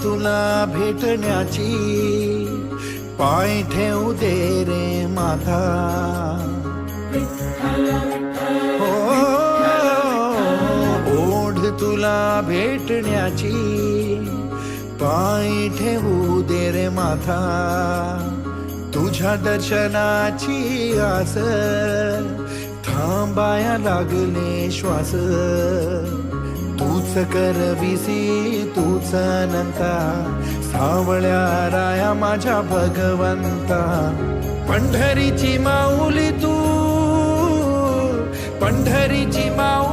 तुला भेटण्याची, पाय ठेवू दे रे माथा. हो, ओढ तुला भेटण्याची, पाय ठेवू दे रे माथा. तुझ्या दर्शनाची आस, थांबाया लागले श्वास. तूच करविसी तूच अनंता, सावळ्या राया माझ्या भगवंता. पंढरीची माऊली तू, पंढरीची माऊली